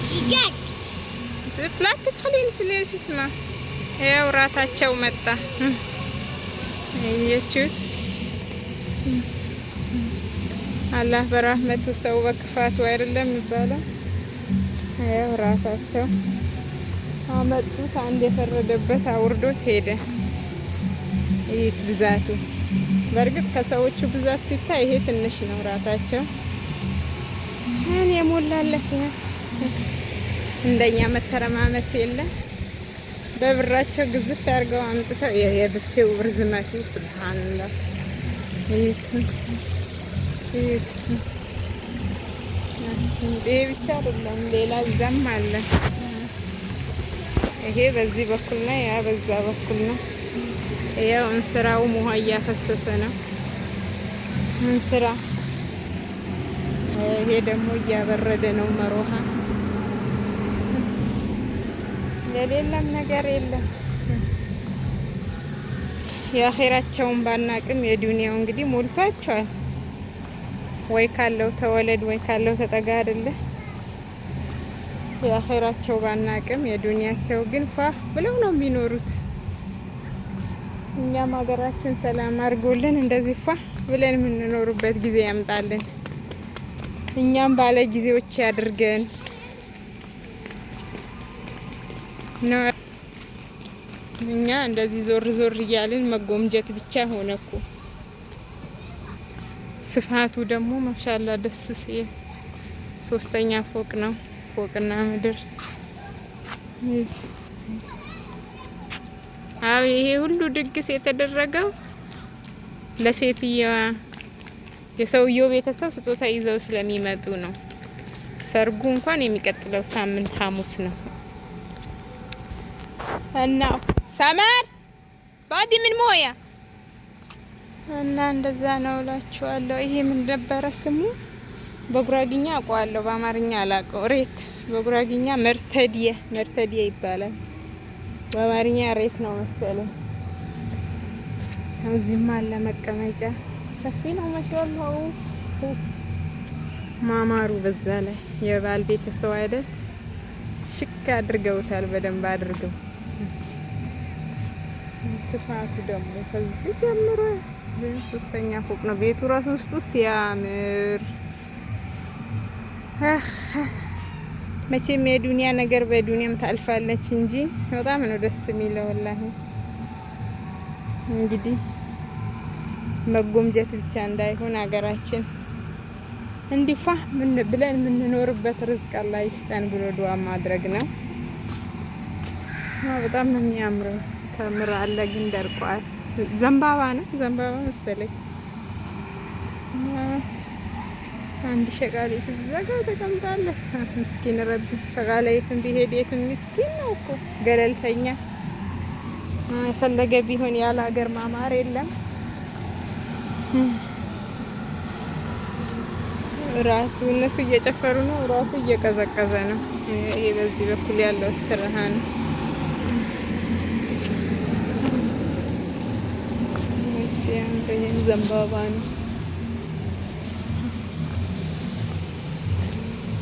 جت لا تدخلين في ليش اسمه يا وراتاቸው መጣ እየቹት አላህ በረህመቱ ሰው በክፋቱ አይደለም ይባላል። ያው ራሳቸው አመጡት። አንድ የፈረደበት አውርዶት ሄደ። ይህ ብዛቱ በእርግጥ ከሰዎቹ ብዛት ሲታይ ይሄ ትንሽ ነው። ራሳቸው እኔ የሞላለት እንደኛ መተረማመስ የለም። በብራቸው ግዝት አድርገው አምጥተው የብፌው ርዝመቱ ሱብሃንአላህ ይሄ ብቻ አይደለም፣ ሌላ እዛም አለ። ይሄ በዚህ በኩል ነው፣ ያ በዛ በኩል ነው። ያው እንስራው ውሃ እያፈሰሰ ነው እንስራ። ይሄ ደግሞ እያበረደ ነው መሮሃ። የሌለም ነገር የለም። የአኺራቸውን ባናቅም የዱንያው እንግዲህ ሞልቷቸዋል። ወይ ካለው ተወለድ ወይ ካለው ተጠጋ አይደለ? የአኺራቸው ባናቅም የዱንያቸው ግን ፋ ብለው ነው የሚኖሩት። እኛም ሀገራችን ሰላም አድርጎልን እንደዚህ ፋ ብለን የምንኖርበት ጊዜ ያምጣልን። እኛም ባለ ጊዜዎች ያድርገን ነው። እኛ እንደዚህ ዞር ዞር እያልን መጎምጀት ብቻ ሆነ እኮ። ስፋቱ ደግሞ ማሻአላ ደስ ሲል 3ኛ ፎቅ ነው። ፎቅና ምድር አው ይሄ ሁሉ ድግስ የተደረገው ለሴትየዋ የሰውየው ቤተሰብ ስጦታ ይዘው ስለሚመጡ ነው። ሰርጉ እንኳን የሚቀጥለው ሳምንት ሐሙስ ነው። እና ሰመር ባዲ ምን ሞያ እና እንደዛ ነው እላችኋለሁ። ይሄ ምን ነበረ ስሙ? በጉራግኛ አውቀዋለሁ፣ በአማርኛ አላውቀው። ሬት በጉራግኛ መርተዲየ ይባላል። በአማርኛ ሬት ነው መሰለኝ። እዚህም አለ መቀመጫ፣ ሰፊ ነው ማሻአላህ። ማማሩ በዛ ላይ የባል ቤተሰብ አይደል? ሽክ አድርገውታል በደንብ አድርገው። ስፋቱ ደግሞ ከዚህ ጀምሮ 3ኛ ፎቅ ነው። ቤቱ ራሱ ውስጡ ሲያምር። መቼም የዱንያ ነገር በዱንያም ታልፋለች እንጂ በጣም ነው ደስ የሚለው ወላሂ። እንግዲህ መጎምጀት ብቻ እንዳይሆን ሀገራችን እንዲፋ ምን ብለን የምንኖርበት ርዝቅ አላህ ይስጠን ብሎ ዱዓ ማድረግ ነው። በጣም ነው የሚያምረው። ተምር አለ ግን ደርቋል። ዘንባባ ነው፣ ዘንባባ መሰለኝ። አንድ ሸቃሊት ዘጋ ተቀምጣለች። ምስኪን ረቢ ሸቃሊትን ቢሄድ የትም ምስኪን ነው እኮ ገለልተኛ። የፈለገ ቢሆን ያለ ሀገር ማማር የለም። ራቱ እነሱ እየጨፈሩ ነው፣ ራቱ እየቀዘቀዘ ነው። ይሄ በዚህ በኩል ያለው እስትራሃ ነው። ይሄም ዘንባባ ነው።